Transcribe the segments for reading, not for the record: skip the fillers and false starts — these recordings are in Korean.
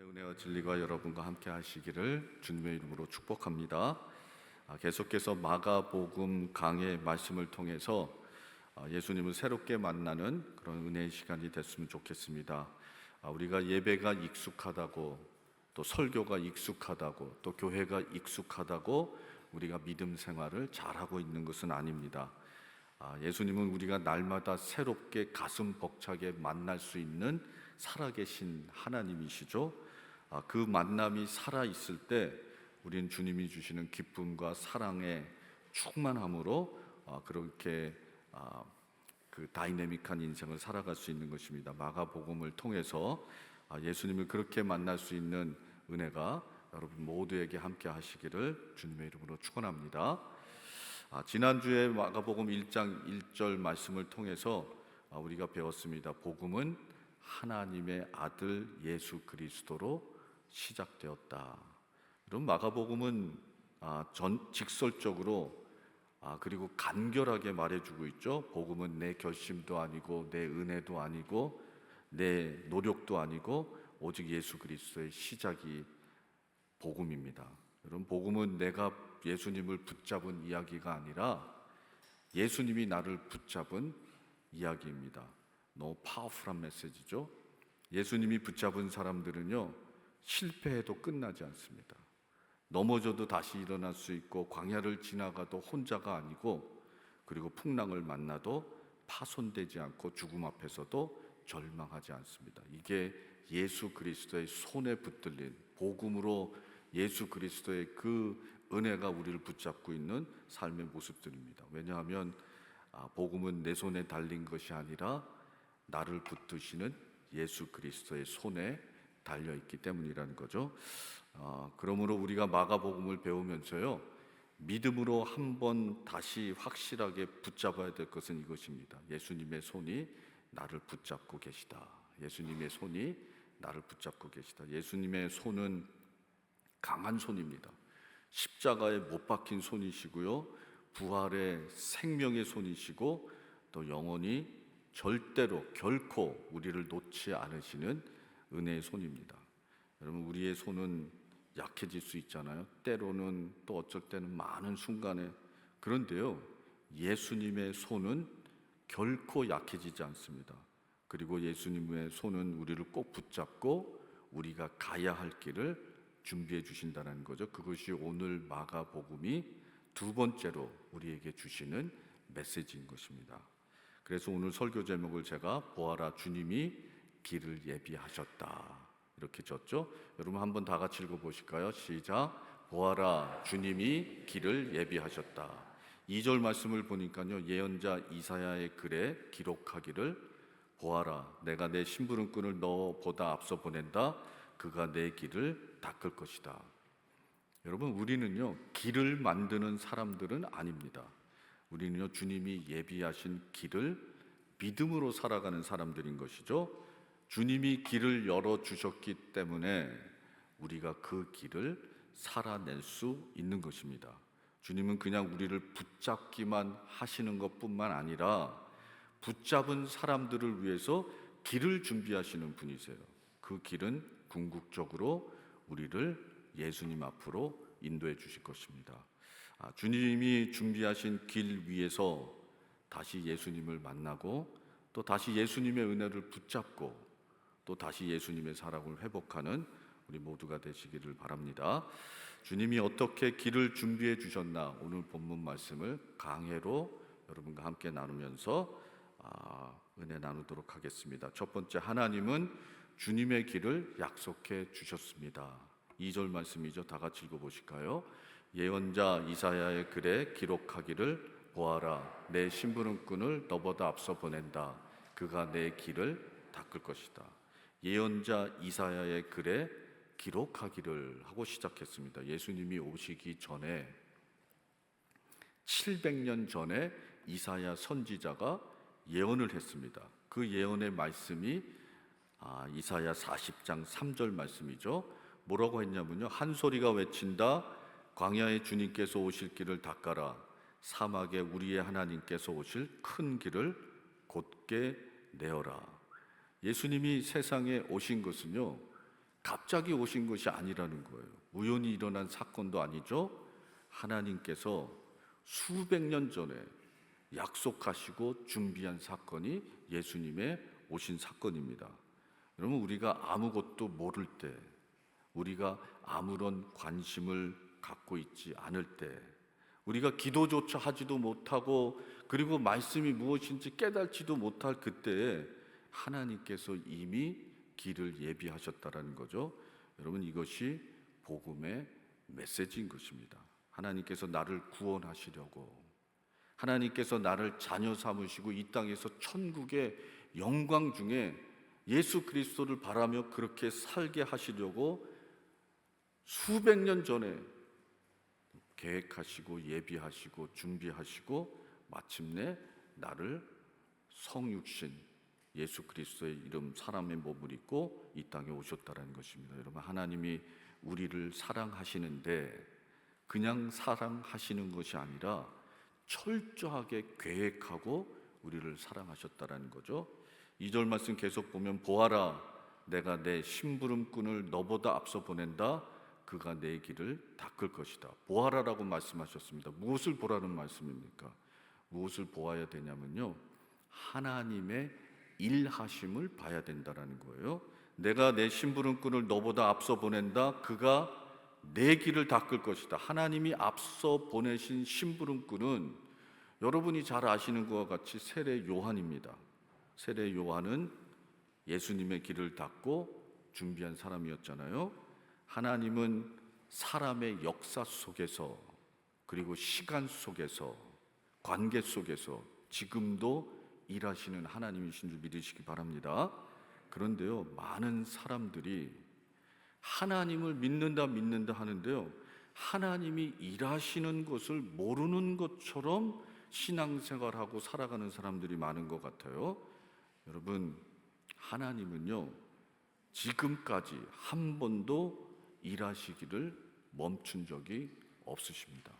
은혜와 진리가 여러분과 함께 하시기를 주님의 이름으로 축복합니다. 계속해서 마가복음 강의 말씀을 통해서 예수님을 새롭게 만나는 그런 은혜의 시간이 됐으면 좋겠습니다. 우리가 예배가 익숙하다고, 또 설교가 익숙하다고, 또 교회가 익숙하다고 우리가 믿음 생활을 잘하고 있는 것은 아닙니다. 예수님은 우리가 날마다 새롭게 가슴 벅차게 만날 수 있는 살아계신 하나님이시죠. 그 만남이 살아있을 때 우리는 주님이 주시는 기쁨과 사랑의 충만함으로 그렇게 그 다이내믹한 인생을 살아갈 수 있는 것입니다. 마가복음을 통해서 예수님을 그렇게 만날 수 있는 은혜가 여러분 모두에게 함께 하시기를 주님의 이름으로 축원합니다. 지난주에 마가복음 1장 1절 말씀을 통해서 우리가 배웠습니다. 복음은 하나님의 아들 예수 그리스도로 시작되었다. 이런 마가복음은 직설적으로 그리고 간결하게 말해주고 있죠. 복음은 내 결심도 아니고 내 은혜도 아니고 내 노력도 아니고 오직 예수 그리스도의 시작이 복음입니다. 여러분, 복음은 내가 예수님을 붙잡은 이야기가 아니라 예수님이 나를 붙잡은 이야기입니다. 너무 파워풀한 메시지죠. 예수님이 붙잡은 사람들은요, 실패해도 끝나지 않습니다. 넘어져도 다시 일어날 수 있고, 광야를 지나가도 혼자가 아니고, 그리고 풍랑을 만나도 파손되지 않고 죽음 앞에서도 절망하지 않습니다. 이게 예수 그리스도의 손에 붙들린 복음으로 예수 그리스도의 그 은혜가 우리를 붙잡고 있는 삶의 모습들입니다. 왜냐하면 복음은 내 손에 달린 것이 아니라 나를 붙드시는 예수 그리스도의 손에 달려있기 때문이라는 거죠. 그러므로 우리가 마가복음을 배우면서요, 믿음으로 한번 다시 확실하게 붙잡아야 될 것은 이것입니다. 예수님의 손이 나를 붙잡고 계시다. 예수님의 손이 나를 붙잡고 계시다. 예수님의 손은 강한 손입니다. 십자가에 못 박힌 손이시고요, 부활의 생명의 손이시고, 또 영원히 절대로 결코 우리를 놓지 않으시는 은혜의 손입니다. 여러분, 우리의 손은 약해질 수 있잖아요. 때로는, 또 어쩔 때는 많은 순간에. 그런데요, 예수님의 손은 결코 약해지지 않습니다. 그리고 예수님의 손은 우리를 꼭 붙잡고 우리가 가야 할 길을 준비해 주신다는 거죠. 그것이 오늘 마가복음이 두 번째로 우리에게 주시는 메시지인 것입니다. 그래서 오늘 설교 제목을 제가 보아라 주님이 길을 예비하셨다 이렇게 줬죠. 여러분 한번 다 같이 읽어보실까요? 시작. 보아라 주님이 길을 예비하셨다. 2절 말씀을 보니까요, 예언자 이사야의 글에 기록하기를 보아라 내가 내 심부름꾼을 너보다 앞서 보낸다. 그가 내 길을 닦을 것이다. 여러분, 우리는요 길을 만드는 사람들은 아닙니다. 우리는요 주님이 예비하신 길을 믿음으로 살아가는 사람들인 것이죠. 주님이 길을 열어주셨기 때문에 우리가 그 길을 살아낼 수 있는 것입니다. 주님은 그냥 우리를 붙잡기만 하시는 것뿐만 아니라 붙잡은 사람들을 위해서 길을 준비하시는 분이세요. 그 길은 궁극적으로 우리를 예수님 앞으로 인도해 주실 것입니다. 주님이 준비하신 길 위에서 다시 예수님을 만나고, 또 다시 예수님의 은혜를 붙잡고, 또 다시 예수님의 사랑을 회복하는 우리 모두가 되시기를 바랍니다. 주님이 어떻게 길을 준비해 주셨나, 오늘 본문 말씀을 강해로 여러분과 함께 나누면서 은혜 나누도록 하겠습니다. 첫 번째, 하나님은 주님의 길을 약속해 주셨습니다. 2절 말씀이죠. 다 같이 읽어보실까요? 예언자 이사야의 글에 기록하기를 보아라 내 심부름꾼을 너보다 앞서 보낸다. 그가 내 길을 닦을 것이다. 예언자 이사야의 글에 기록하기를 하고 시작했습니다. 예수님이 오시기 전에 700년 전에 이사야 선지자가 예언을 했습니다. 그 예언의 말씀이 이사야 40장 3절 말씀이죠. 뭐라고 했냐면요, 한 소리가 외친다. 광야에 주님께서 오실 길을 닦아라. 사막에 우리의 하나님께서 오실 큰 길을 곧게 내어라. 예수님이 세상에 오신 것은요, 갑자기 오신 것이 아니라는 거예요. 우연히 일어난 사건도 아니죠. 하나님께서 수백 년 전에 약속하시고 준비한 사건이 예수님의 오신 사건입니다. 여러분, 우리가 아무것도 모를 때, 우리가 아무런 관심을 갖고 있지 않을 때, 우리가 기도조차 하지도 못하고 그리고 말씀이 무엇인지 깨닫지도 못할 그때에 하나님께서 이미 길을 예비하셨다라는 거죠. 여러분, 이것이 복음의 메시지인 것입니다. 하나님께서 나를 구원하시려고, 하나님께서 나를 자녀 삼으시고 이 땅에서 천국의 영광 중에 예수 그리스도를 바라며 그렇게 살게 하시려고 수백 년 전에 계획하시고 예비하시고 준비하시고 마침내 나를 성육신 예수 그리스도의 이름 사람의 몸을 입고 이 땅에 오셨다는 것입니다. 여러분, 하나님이 우리를 사랑하시는데 그냥 사랑하시는 것이 아니라 철저하게 계획하고 우리를 사랑하셨다는 거죠. 2절 말씀 계속 보면, 보아라, 내가 내 심부름꾼을 너보다 앞서 보낸다. 그가 내 길을 닦을 것이다. 보아라라고 말씀하셨습니다. 무엇을 보라는 말씀입니까? 무엇을 보아야 되냐면요, 하나님의 일하심을 봐야 된다라는 거예요. 내가 내 심부름꾼을 너보다 앞서 보낸다. 그가 내 길을 닦을 것이다. 하나님이 앞서 보내신 심부름꾼은 여러분이 잘 아시는 것과 같이 세례 요한입니다. 세례 요한은 예수님의 길을 닦고 준비한 사람이었잖아요. 하나님은 사람의 역사 속에서, 그리고 시간 속에서, 관계 속에서 지금도 일하시는 하나님이신 줄 믿으시기 바랍니다. 그런데요, 많은 사람들이 하나님을 믿는다 하는데요, 하나님이 일하시는 것을 모르는 것처럼 신앙생활하고 살아가는 사람들이 많은 것 같아요. 여러분, 하나님은요, 지금까지 한 번도 일하시기를 멈춘 적이 없으십니다.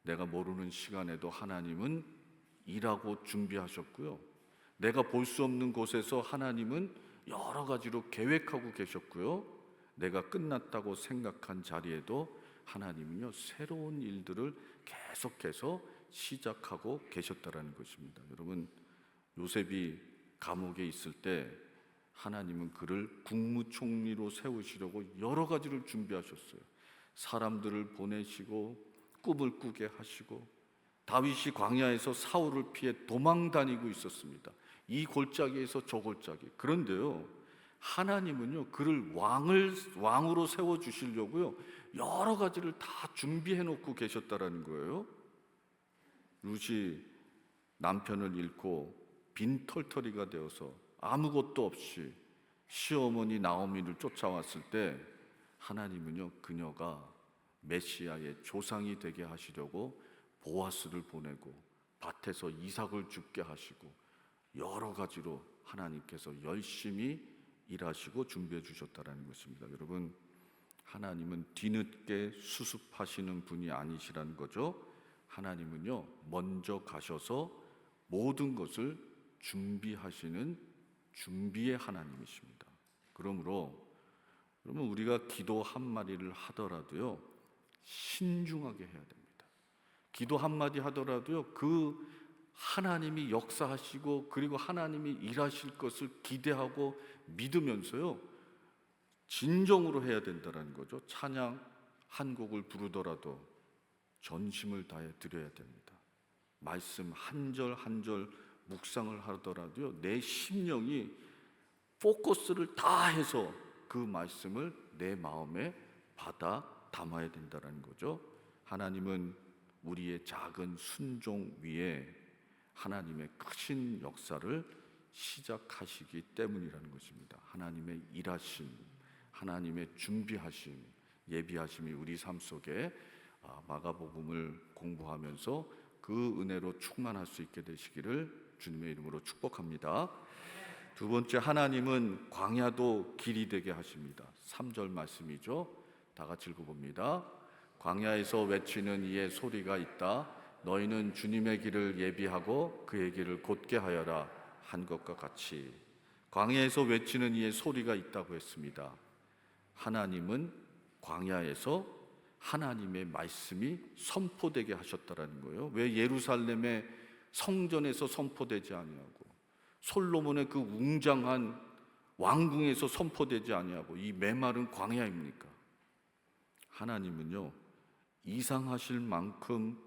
내가 모르는 시간에도 하나님은 일하고 준비하셨고요, 내가 볼 수 없는 곳에서 하나님은 여러 가지로 계획하고 계셨고요, 내가 끝났다고 생각한 자리에도 하나님은요, 새로운 일들을 계속해서 시작하고 계셨다라는 것입니다. 여러분, 요셉이 감옥에 있을 때 하나님은 그를 국무총리로 세우시려고 여러 가지를 준비하셨어요. 사람들을 보내시고 꿈을 꾸게 하시고, 다윗이 광야에서 사울을 피해 도망 다니고 있었습니다. 이 골짜기에서 저 골짜기. 그런데요, 하나님은요, 그를 왕으로 세워 주시려고요, 여러 가지를 다 준비해 놓고 계셨다라는 거예요. 룻이 남편을 잃고 빈털터리가 되어서 아무것도 없이 시어머니 나오미를 쫓아왔을 때 하나님은요, 그녀가 메시아의 조상이 되게 하시려고 보아스를 보내고 밭에서 이삭을 죽게 하시고 여러 가지로 하나님께서 열심히 일하시고 준비해 주셨다는 것입니다. 여러분, 하나님은 뒤늦게 수습하시는 분이 아니시라는 거죠. 하나님은요, 먼저 가셔서 모든 것을 준비하시는 준비의 하나님이십니다. 그러므로 여러분, 우리가 기도 한마디를 하더라도요, 신중하게 해야 됩니다. 기도 한마디 하더라도요, 그 하나님이 역사하시고 그리고 하나님이 일하실 것을 기대하고 믿으면서요, 진정으로 해야 된다는 거죠. 찬양 한 곡을 부르더라도 전심을 다해 드려야 됩니다. 말씀 한 절 한 절 묵상을 하더라도요, 내 심령이 포커스를 다 해서 그 말씀을 내 마음에 받아 담아야 된다는 거죠. 하나님은 우리의 작은 순종 위에 하나님의 크신 역사를 시작하시기 때문이라는 것입니다. 하나님의 일하심, 하나님의 준비하심, 예비하심이 우리 삶 속에 마가복음을 공부하면서 그 은혜로 충만할 수 있게 되시기를 주님의 이름으로 축복합니다. 두 번째, 하나님은 광야도 길이 되게 하십니다. 3절 말씀이죠. 다 같이 읽어봅니다. 광야에서 외치는 이의 소리가 있다. 너희는 주님의 길을 예비하고 그의 길을 곧게 하여라 한 것과 같이 광야에서 외치는 이의 소리가 있다고 했습니다. 하나님은 광야에서 하나님의 말씀이 선포되게 하셨다라는 거예요. 왜 예루살렘의 성전에서 선포되지 아니하고 솔로몬의 그 웅장한 왕궁에서 선포되지 아니하고 이 메마른 광야입니까? 하나님은요, 이상하실 만큼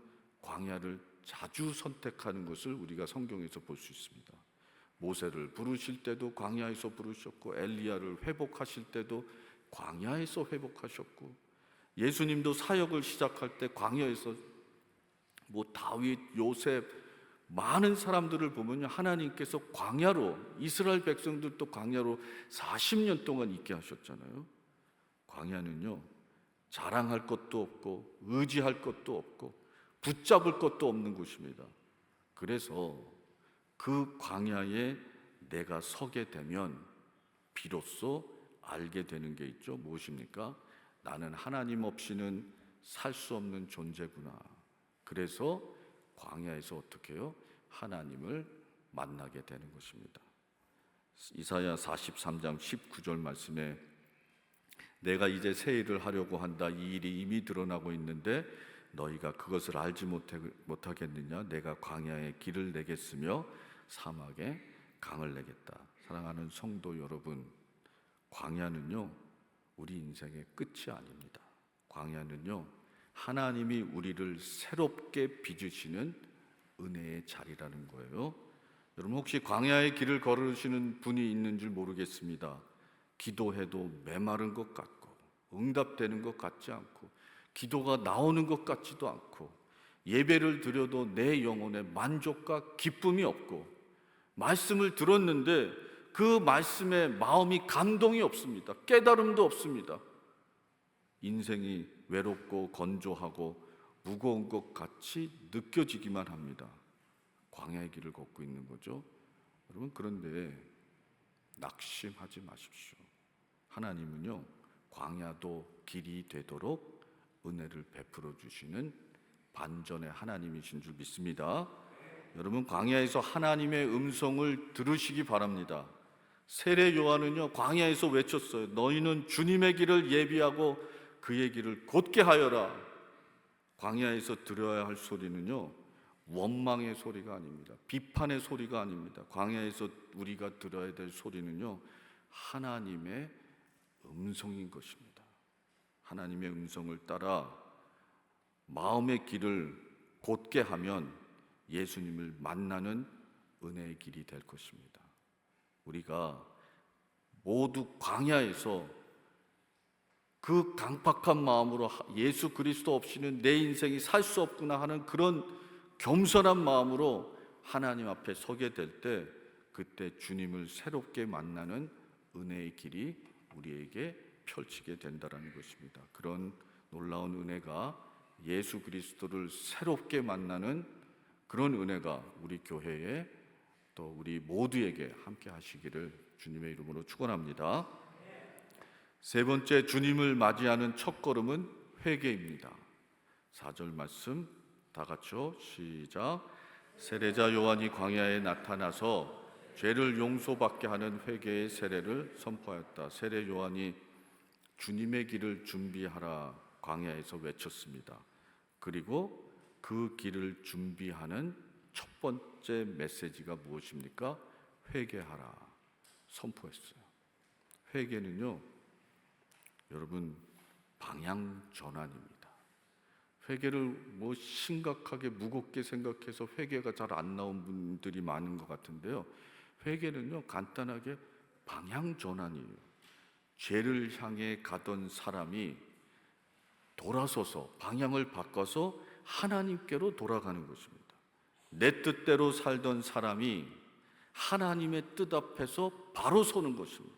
광야를 자주 선택하는 것을 우리가 성경에서 볼 수 있습니다. 모세를 부르실 때도 광야에서 부르셨고, 엘리야를 회복하실 때도 광야에서 회복하셨고, 예수님도 사역을 시작할 때 광야에서 다윗, 요셉, 많은 사람들을 보면요, 하나님께서 광야로, 이스라엘 백성들도 광야로 40년 동안 있게 하셨잖아요. 광야는요, 자랑할 것도 없고 의지할 것도 없고 붙잡을 것도 없는 곳입니다. 그래서 그 광야에 내가 서게 되면 비로소 알게 되는 게 있죠. 무엇입니까? 나는 하나님 없이는 살 수 없는 존재구나. 그래서 광야에서 어떻게 해요? 하나님을 만나게 되는 것입니다. 이사야 43장 19절 말씀에 내가 이제 새 일을 하려고 한다. 이 일이 이미 드러나고 있는데 너희가 그것을 알지 못하겠느냐? 내가 광야에 길을 내겠으며 사막에 강을 내겠다. 사랑하는 성도 여러분, 광야는요, 우리 인생의 끝이 아닙니다. 광야는요, 하나님이 우리를 새롭게 빚으시는 은혜의 자리라는 거예요. 여러분, 혹시 광야의 길을 걸으시는 분이 있는 줄 모르겠습니다. 기도해도 메마른 것 같고 응답되는 것 같지 않고 기도가 나오는 것 같지도 않고 예배를 드려도 내 영혼에 만족과 기쁨이 없고 말씀을 들었는데 그 말씀에 마음이 감동이 없습니다. 깨달음도 없습니다. 인생이 외롭고 건조하고 무거운 것 같이 느껴지기만 합니다. 광야의 길을 걷고 있는 거죠. 여러분, 그런데 낙심하지 마십시오. 하나님은요, 광야도 길이 되도록 은혜를 베풀어 주시는 반전의 하나님이신 줄 믿습니다. 여러분, 광야에서 하나님의 음성을 들으시기 바랍니다. 세례 요한은요, 광야에서 외쳤어요. 너희는 주님의 길을 예비하고 그의 길을 곧게 하여라. 광야에서 들어야 할 소리는요, 원망의 소리가 아닙니다. 비판의 소리가 아닙니다. 광야에서 우리가 들어야 될 소리는요, 하나님의 음성인 것입니다. 하나님의 음성을 따라 마음의 길을 곧게 하면 예수님을 만나는 은혜의 길이 될 것입니다. 우리가 모두 광야에서 그 강팍한 마음으로 예수 그리스도 없이는 내 인생이 살 수 없구나 하는 그런 겸손한 마음으로 하나님 앞에 서게 될 때, 그때 주님을 새롭게 만나는 은혜의 길이 우리에게 펼치게 된다는 것입니다. 그런 놀라운 은혜가, 예수 그리스도를 새롭게 만나는 그런 은혜가 우리 교회에 또 우리 모두에게 함께 하시기를 주님의 이름으로 축원합니다. 세 번째, 주님을 맞이하는 첫걸음은 회개입니다. 4절 말씀 다 같이요. 시작. 세례자 요한이 광야에 나타나서 죄를 용서받게 하는 회개의 세례를 선포하였다. 세례 요한이 주님의 길을 준비하라 광야에서 외쳤습니다. 그리고 그 길을 준비하는 첫 번째 메시지가 무엇입니까? 회개하라 선포했어요. 회개는요, 여러분, 방향 전환입니다. 회개를 심각하게 무겁게 생각해서 회개가 잘 안 나온 분들이 많은 것 같은데요, 회개는요, 간단하게 방향 전환이에요. 죄를 향해 가던 사람이 돌아서서 방향을 바꿔서 하나님께로 돌아가는 것입니다. 내 뜻대로 살던 사람이 하나님의 뜻 앞에서 바로 서는 것입니다.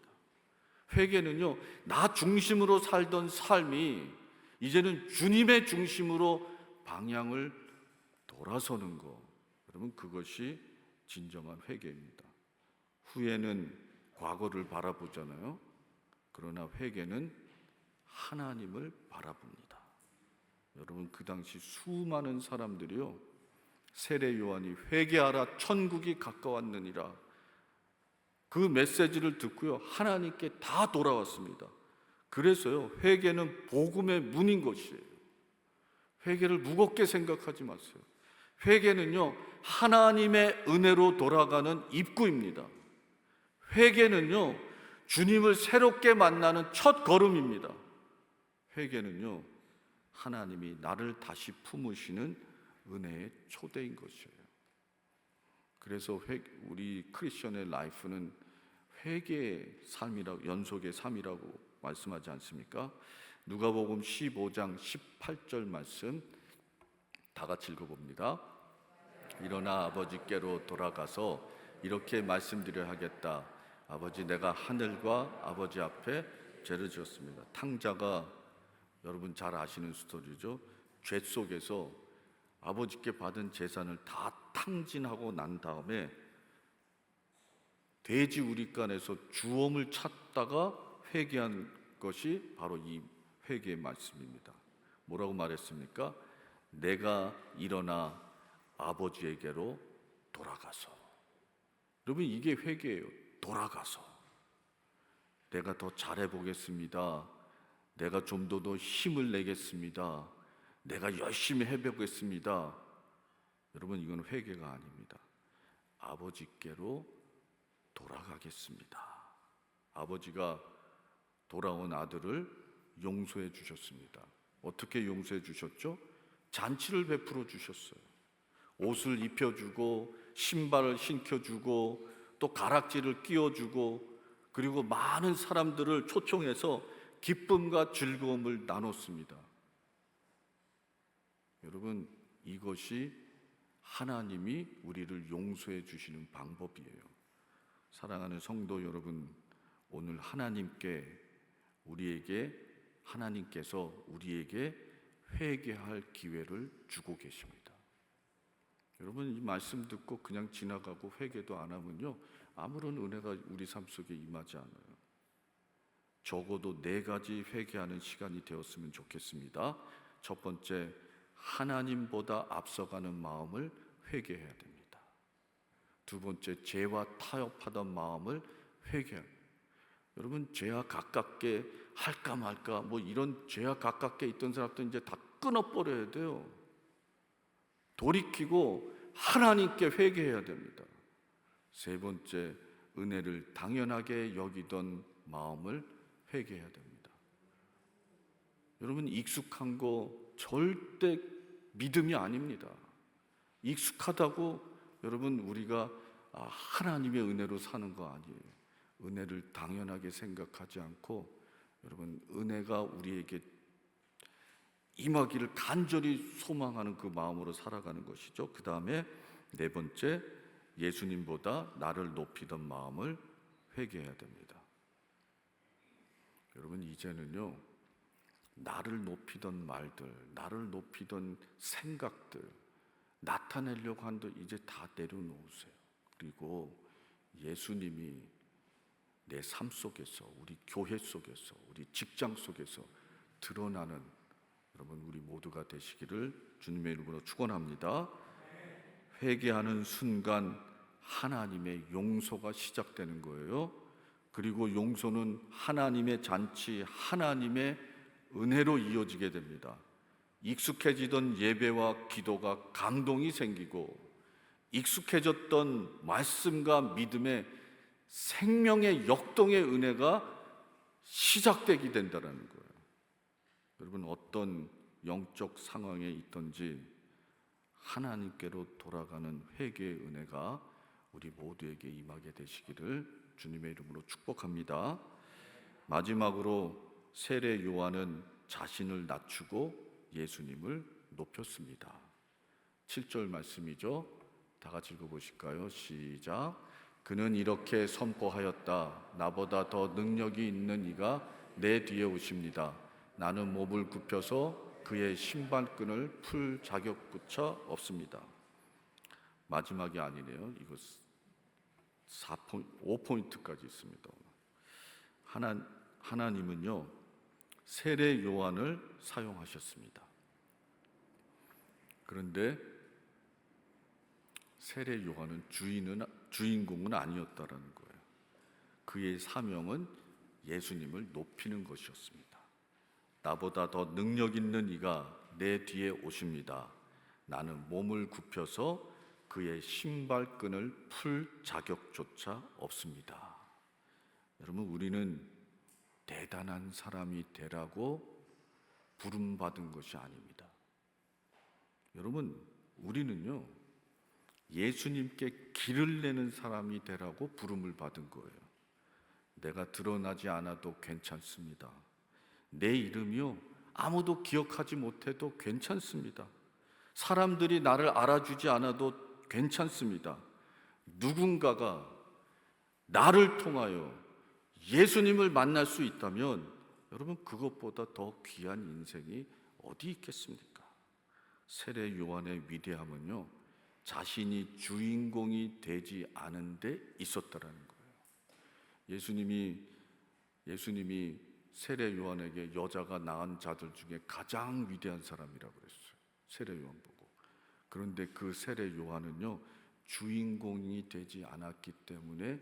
회개는요, 나 중심으로 살던 삶이 이제는 주님의 중심으로 방향을 돌아서는 것. 여러분, 그것이 진정한 회개입니다. 후회는 과거를 바라보잖아요. 그러나 회개는 하나님을 바라봅니다. 여러분, 그 당시 수많은 사람들이요, 세례 요한이 회개하라 천국이 가까웠느니라 그 메시지를 듣고요, 하나님께 다 돌아왔습니다. 그래서요, 회개는 복음의 문인 것이에요. 회개를 무겁게 생각하지 마세요. 회개는요, 하나님의 은혜로 돌아가는 입구입니다. 회개는요, 주님을 새롭게 만나는 첫 걸음입니다. 회개는요, 하나님이 나를 다시 품으시는 은혜의 초대인 것이에요. 그래서 우리 크리스천의 라이프는 회개의 삶이라고, 연속의 삶이라고 말씀하지 않습니까? 누가복음 15장 18절 말씀 다 같이 읽어봅니다. 일어나 아버지께로 돌아가서 이렇게 말씀드려 하겠다. 아버지, 내가 하늘과 아버지 앞에 죄를 지었습니다. 탕자가, 여러분 잘 아시는 스토리죠. 죄 속에서 아버지께 받은 재산을 다 탕진하고 난 다음에 돼지 우릿간에서 주엄을 찾다가 회개한 것이 바로 이 회개의 말씀입니다. 뭐라고 말했습니까? 내가 일어나 아버지에게로 돌아가서. 여러분, 이게 회개예요. 돌아가서 내가 더 잘해보겠습니다. 내가 좀 더 힘을 내겠습니다. 내가 열심히 해보겠습니다. 여러분, 이건 회개가 아닙니다. 아버지께로 돌아가겠습니다. 아버지가 돌아온 아들을 용서해 주셨습니다. 어떻게 용서해 주셨죠? 잔치를 베풀어 주셨어요. 옷을 입혀주고 신발을 신겨주고 또 가락지를 끼워주고, 그리고 많은 사람들을 초청해서 기쁨과 즐거움을 나눴습니다. 여러분, 이것이 하나님이 우리를 용서해 주시는 방법이에요. 사랑하는 성도 여러분, 오늘 하나님께서 우리에게 회개할 기회를 주고 계십니다. 여러분, 이 말씀 듣고 그냥 지나가고 회개도 안 하면요, 아무런 은혜가 우리 삶 속에 임하지 않아요. 적어도 4가지 회개하는 시간이 되었으면 좋겠습니다. 첫 번째, 하나님보다 앞서가는 마음을 회개해야 됩니다. 두 번째, 죄와 타협하던 마음을 회개합니다. 여러분, 죄와 가깝게 할까 말까 이런 죄와 가깝게 있던 사람들 이제 다 끊어버려야 돼요. 돌이키고 하나님께 회개해야 됩니다. 세 번째, 은혜를 당연하게 여기던 마음을 회개해야 됩니다. 여러분, 익숙한 거 절대 믿음이 아닙니다. 익숙하다고 여러분 우리가 하나님의 은혜로 사는 거 아니에요. 은혜를 당연하게 생각하지 않고 여러분 은혜가 우리에게 임하기를 간절히 소망하는 그 마음으로 살아가는 것이죠. 그 다음에 네 번째, 예수님보다 나를 높이던 마음을 회개해야 됩니다. 여러분, 이제는요, 나를 높이던 말들, 나를 높이던 생각들, 나타내려고 한들 이제 다 내려놓으세요. 그리고 예수님이 내 삶 속에서, 우리 교회 속에서, 우리 직장 속에서 드러나는 여러분 우리 모두가 되시기를 주님의 이름으로 축원합니다. 회개하는 순간 하나님의 용서가 시작되는 거예요. 그리고 용서는 하나님의 잔치, 하나님의 은혜로 이어지게 됩니다. 익숙해지던 예배와 기도가 감동이 생기고, 익숙해졌던 말씀과 믿음의 생명의 역동의 은혜가 시작되게 된다는 거예요. 여러분, 어떤 영적 상황에 있든지 하나님께로 돌아가는 회개의 은혜가 우리 모두에게 임하게 되시기를 주님의 이름으로 축복합니다. 마지막으로 세례 요한은 자신을 낮추고 예수님을 높였습니다. 7절 말씀이죠. 다 같이 읽어보실까요? 시작. 그는 이렇게 선포하였다. 나보다 더 능력이 있는 이가 내 뒤에 오십니다. 나는 몸을 굽혀서 그의 신발끈을 풀 자격조차 없습니다. 마지막이 아니네요. 이거 5포인트까지 있습니다. 하나님은요, 세례 요한을 사용하셨습니다. 그런데 세례 요한은 주인공은 아니었다라는 거예요. 그의 사명은 예수님을 높이는 것이었습니다. 나보다 더 능력 있는 이가 내 뒤에 오십니다. 나는 몸을 굽혀서 그의 신발끈을 풀 자격조차 없습니다. 여러분, 우리는 대단한 사람이 되라고 부름받은 것이 아닙니다. 여러분, 우리는요, 예수님께 길을 내는 사람이 되라고 부름을 받은 거예요. 내가 드러나지 않아도 괜찮습니다. 내 이름이요, 아무도 기억하지 못해도 괜찮습니다. 사람들이 나를 알아주지 않아도 괜찮습니다. 누군가가 나를 통하여 예수님을 만날 수 있다면 여러분, 그것보다 더 귀한 인생이 어디 있겠습니까? 세례 요한의 위대함은요, 자신이 주인공이 되지 않은 데 있었다라는 거예요. 예수님이 세례 요한에게 여자가 낳은 자들 중에 가장 위대한 사람이라고 그랬어요. 세례 요한 보고. 그런데 그 세례 요한은요, 주인공이 되지 않았기 때문에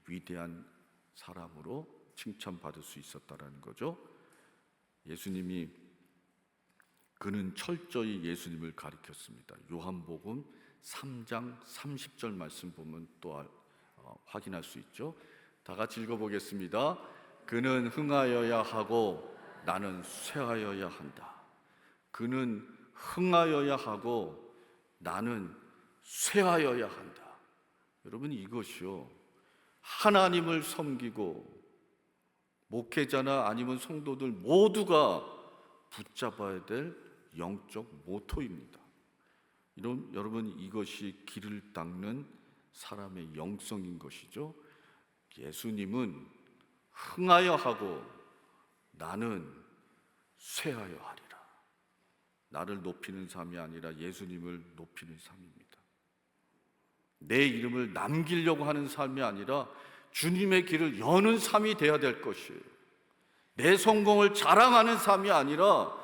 위대한 사람으로 칭찬받을 수 있었다라는 거죠. 그는 철저히 예수님을 가리켰습니다. 요한복음 3장 30절 말씀 보면 또 확인할 수 있죠. 다 같이 읽어보겠습니다. 그는 흥하여야 하고 나는 쇠하여야 한다. 그는 흥하여야 하고 나는 쇠하여야 한다. 여러분, 이것이요, 하나님을 섬기고 목회자나 아니면 성도들 모두가 붙잡아야 될 영적 모토입니다. 여러분, 이것이 길을 닦는 사람의 영성인 것이죠. 예수님은 흥하여 하고 나는 쇠하여 하리라. 나를 높이는 삶이 아니라 예수님을 높이는 삶입니다. 내 이름을 남기려고 하는 삶이 아니라 주님의 길을 여는 삶이 되어야 될 것이에요. 내 성공을 자랑하는 삶이 아니라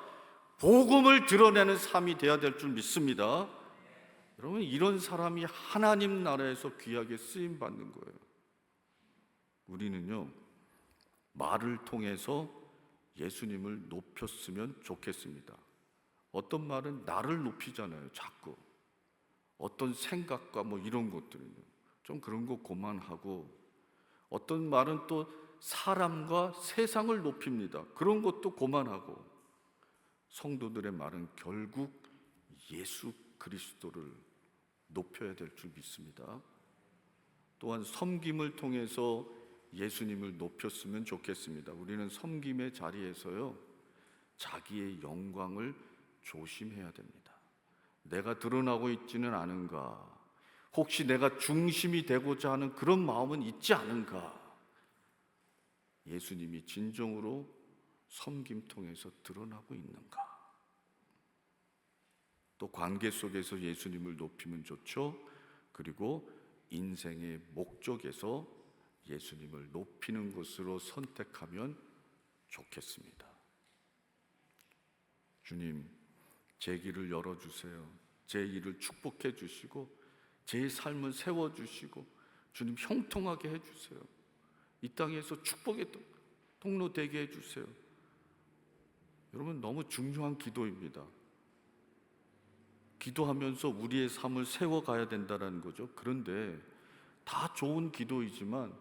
복음을 드러내는 삶이 되어야 될 줄 믿습니다. 여러분, 이런 사람이 하나님 나라에서 귀하게 쓰임 받는 거예요. 우리는요, 말을 통해서 예수님을 높였으면 좋겠습니다. 어떤 말은 나를 높이잖아요, 자꾸. 어떤 생각과 이런 것들은요, 좀 그런 거 그만하고, 어떤 말은 또 사람과 세상을 높입니다. 그런 것도 그만하고, 성도들의 말은 결국 예수 그리스도를 높여야 될 줄 믿습니다. 또한 섬김을 통해서 예수님을 높였으면 좋겠습니다. 우리는 섬김의 자리에서요, 자기의 영광을 조심해야 됩니다. 내가 드러나고 있지는 않은가? 혹시 내가 중심이 되고자 하는 그런 마음은 있지 않은가? 예수님이 진정으로 섬김 통해서 드러나고 있는가? 또 관계 속에서 예수님을 높이면 좋죠. 그리고 인생의 목적에서 예수님을 높이는 것으로 선택하면 좋겠습니다. 주님, 제 길을 열어주세요. 제 일을 축복해 주시고 제 삶을 세워주시고 주님, 형통하게 해주세요. 이 땅에서 축복의 통로 되게 해주세요. 여러분, 너무 중요한 기도입니다. 기도하면서 우리의 삶을 세워가야 된다는 거죠. 그런데 다 좋은 기도이지만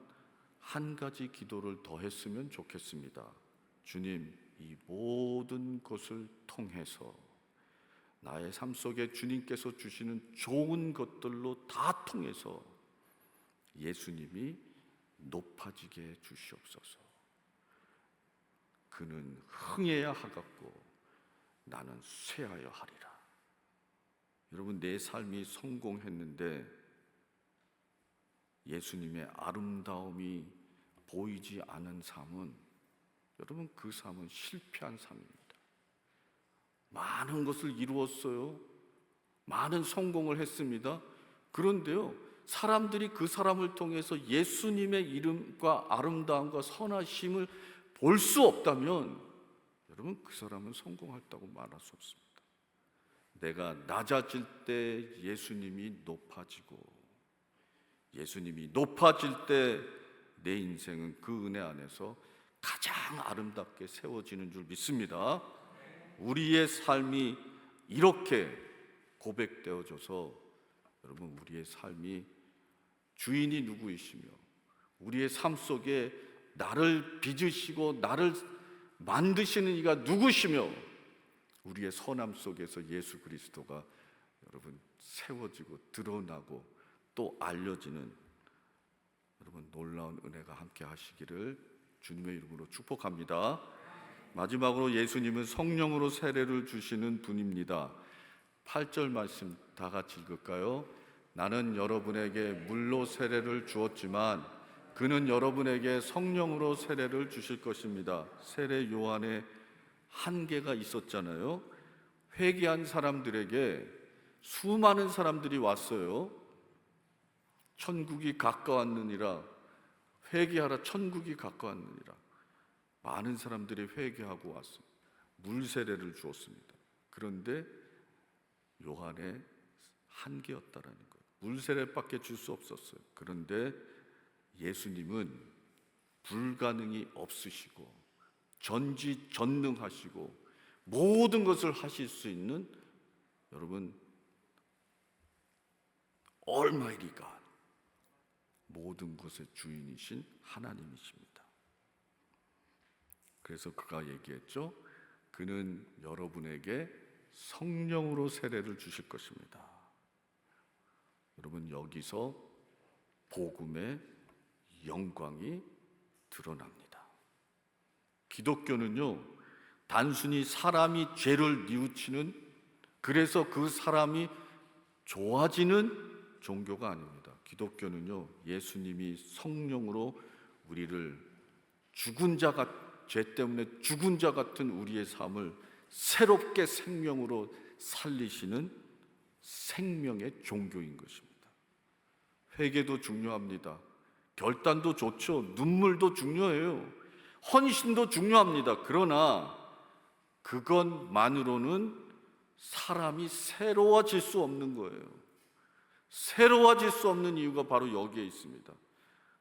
한 가지 기도를 더 했으면 좋겠습니다. 주님, 이 모든 것을 통해서 나의 삶 속에 주님께서 주시는 좋은 것들로 다 통해서 예수님이 높아지게 해 주시옵소서. 그는 흥해야 하겠고 나는 쇠하여 하리라. 여러분, 내 삶이 성공했는데 예수님의 아름다움이 보이지 않은 삶은, 여러분, 그 삶은 실패한 삶입니다. 많은 것을 이루었어요. 많은 성공을 했습니다. 그런데요, 사람들이 그 사람을 통해서 예수님의 이름과 아름다움과 선하심을 볼 수 없다면 여러분, 그 사람은 성공했다고 말할 수 없습니다. 내가 낮아질 때 예수님이 높아지고, 예수님이 높아질 때 내 인생은 그 은혜 안에서 가장 아름답게 세워지는 줄 믿습니다. 우리의 삶이 이렇게 고백되어져서 여러분, 우리의 삶이 주인이 누구이시며 우리의 삶 속에 나를 빚으시고 나를 만드시는 이가 누구시며 우리의 선함 속에서 예수 그리스도가 여러분 세워지고 드러나고 또 알려지는 여러분 놀라운 은혜가 함께 하시기를 주님의 이름으로 축복합니다. 마지막으로 예수님은 성령으로 세례를 주시는 분입니다. 8절 말씀 다 같이 읽을까요? 나는 여러분에게 물로 세례를 주었지만 그는 여러분에게 성령으로 세례를 주실 것입니다. 세례 요한의 한계가 있었잖아요. 회개한 사람들에게 수많은 사람들이 왔어요. 천국이 가까웠느니라, 회개하라, 천국이 가까웠느니라. 많은 사람들이 회개하고 왔습니다. 물 세례를 주었습니다. 그런데 요한의 한계였다라는 거예요. 물 세례밖에 줄 수 없었어요. 그런데 예수님은 불가능이 없으시고 전지전능하시고 모든 것을 하실 수 있는 여러분 Almighty God, 모든 것의 주인이신 하나님이십니다. 그래서 그가 얘기했죠. 그는 여러분에게 성령으로 세례를 주실 것입니다. 여러분, 여기서 복음의 영광이 드러납니다. 기독교는요, 단순히 사람이 죄를 뉘우치는, 그래서 그 사람이 좋아지는 종교가 아닙니다. 기독교는요, 예수님이 성령으로 우리를 죄 때문에 죽은 자 같은 우리의 삶을 새롭게 생명으로 살리시는 생명의 종교인 것입니다. 회개도 중요합니다. 결단도 좋죠. 눈물도 중요해요. 헌신도 중요합니다. 그러나 그것만으로는 사람이 새로워질 수 없는 거예요. 새로워질 수 없는 이유가 바로 여기에 있습니다.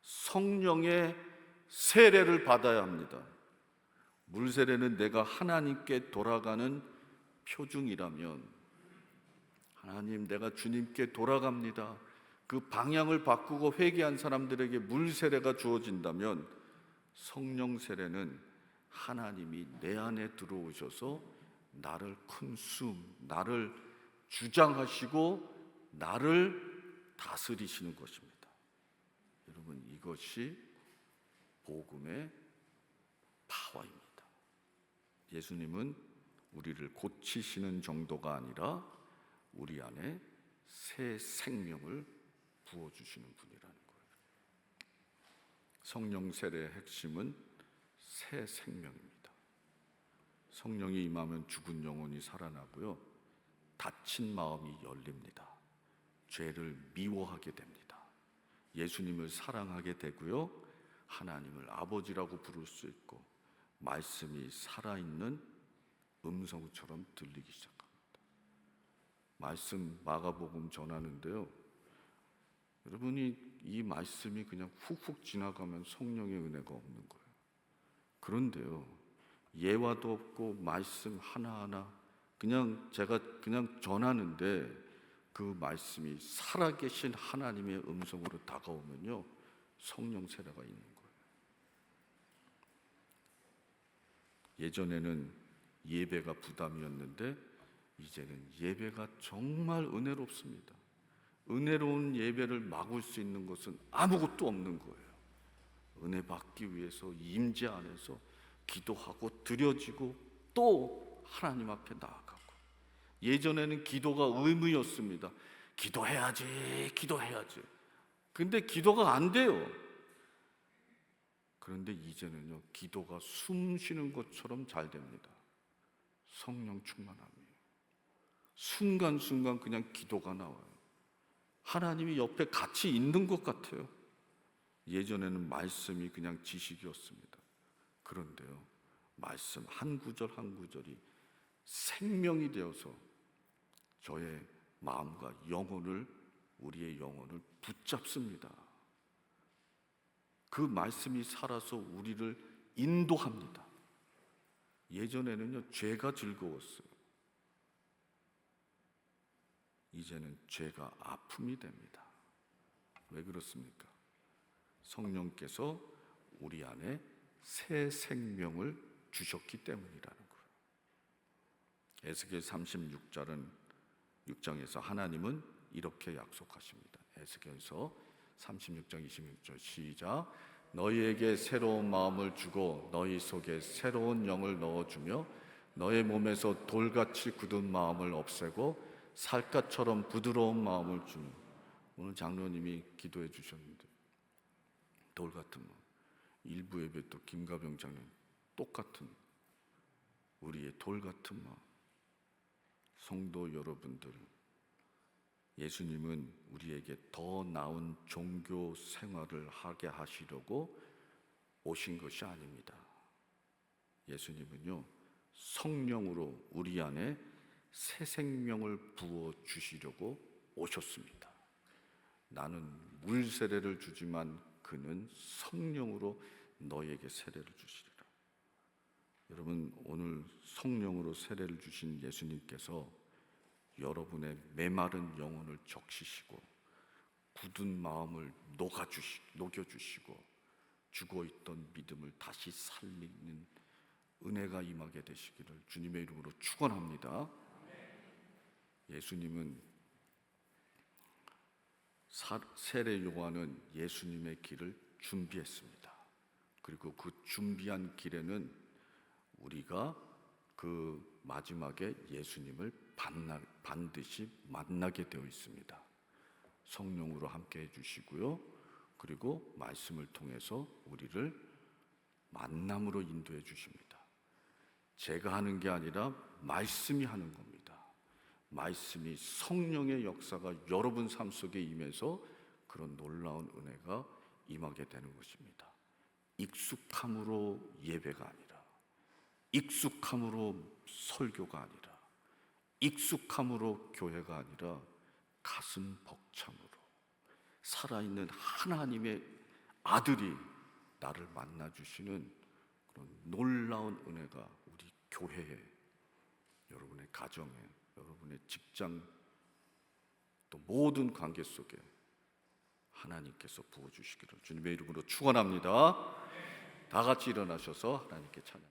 성령의 세례를 받아야 합니다. 물 세례는 내가 하나님께 돌아가는 표징이라면, 하나님, 내가 주님께 돌아갑니다. 그 방향을 바꾸고 회개한 사람들에게 물 세례가 주어진다면, 성령 세례는 하나님이 내 안에 들어오셔서 나를 나를 주장하시고 나를 다스리시는 것입니다. 여러분, 이것이 복음의 파워입니다. 예수님은 우리를 고치시는 정도가 아니라 우리 안에 새 생명을 부어주시는 분이라는 거예요. 성령 세례의 핵심은 새 생명입니다. 성령이 임하면 죽은 영혼이 살아나고요, 닫힌 마음이 열립니다. 죄를 미워하게 됩니다. 예수님을 사랑하게 되고요, 하나님을 아버지라고 부를 수 있고 말씀이 살아있는 음성처럼 들리기 시작합니다. 말씀 마가복음 전하는데요, 여러분이 이 말씀이 그냥 훅훅 지나가면 성령의 은혜가 없는 거예요. 그런데요, 예화도 없고 말씀 하나하나 제가 그냥 전하는데 그 말씀이 살아계신 하나님의 음성으로 다가오면요, 성령 세례가 있는 거예요. 예전에는 예배가 부담이었는데 이제는 예배가 정말 은혜롭습니다. 은혜로운 예배를 막을 수 있는 것은 아무것도 없는 거예요. 은혜 받기 위해서 임재 안에서 기도하고 드려지고 또 하나님 앞에 나아가고. 예전에는 기도가 의무였습니다. 기도해야지. 근데 기도가 안 돼요. 그런데 이제는요, 기도가 숨 쉬는 것처럼 잘 됩니다. 성령 충만함이에요. 순간순간 그냥 기도가 나와요. 하나님이 옆에 같이 있는 것 같아요. 예전에는 말씀이 그냥 지식이었습니다. 그런데요, 말씀 한 구절 한 구절이 생명이 되어서 저의 마음과 우리의 영혼을 붙잡습니다. 그 말씀이 살아서 우리를 인도합니다. 예전에는요, 죄가 즐거웠어요. 이제는 죄가 아픔이 됩니다. 왜 그렇습니까? 성령께서 우리 안에 새 생명을 주셨기 때문이라는 거예요. 에스겔 36장에서 하나님은 이렇게 약속하십니다. 에스겔서 36장 26절 시작. 너희에게 새로운 마음을 주고 너희 속에 새로운 영을 넣어주며 너의 몸에서 돌같이 굳은 마음을 없애고 살갗처럼 부드러운 마음을 주며. 오늘 장로님이 기도해 주셨는데 돌 같은 마음. 일부 예배 또 김가병 장로님 똑같은 우리의 돌 같은 마음. 성도 여러분들, 예수님은 우리에게 더 나은 종교 생활을 하게 하시려고 오신 것이 아닙니다. 예수님은요, 성령으로 우리 안에 새 생명을 부어 주시려고 오셨습니다. 나는 물 세례를 주지만 그는 성령으로 너에게 세례를 주시리라. 여러분, 오늘 성령으로 세례를 주신 예수님께서 여러분의 메마른 영혼을 적시시고 굳은 마음을 녹여주시고 죽어있던 믿음을 다시 살리는 은혜가 임하게 되시기를 주님의 이름으로 축원합니다. 예수님은 세례 요한은 예수님의 길을 준비했습니다. 그리고 그 준비한 길에는 우리가 그 마지막에 예수님을 반드시 만나게 되어 있습니다. 성령으로 함께 해주시고요. 그리고 말씀을 통해서 우리를 만남으로 인도해 주십니다. 제가 하는 게 아니라 말씀이 하는 겁니다. 말씀이 성령의 역사가 여러분 삶 속에 임해서 그런 놀라운 은혜가 임하게 되는 것입니다. 익숙함으로 예배가 아니라, 익숙함으로 설교가 아니라, 익숙함으로 교회가 아니라 가슴 벅참으로 살아있는 하나님의 아들이 나를 만나주시는 그런 놀라운 은혜가 우리 교회에, 여러분의 가정에, 여러분의 직장, 또 모든 관계 속에 하나님께서 부어주시기를 주님의 이름으로 축원합니다. 다 같이 일어나셔서 하나님께 찬양.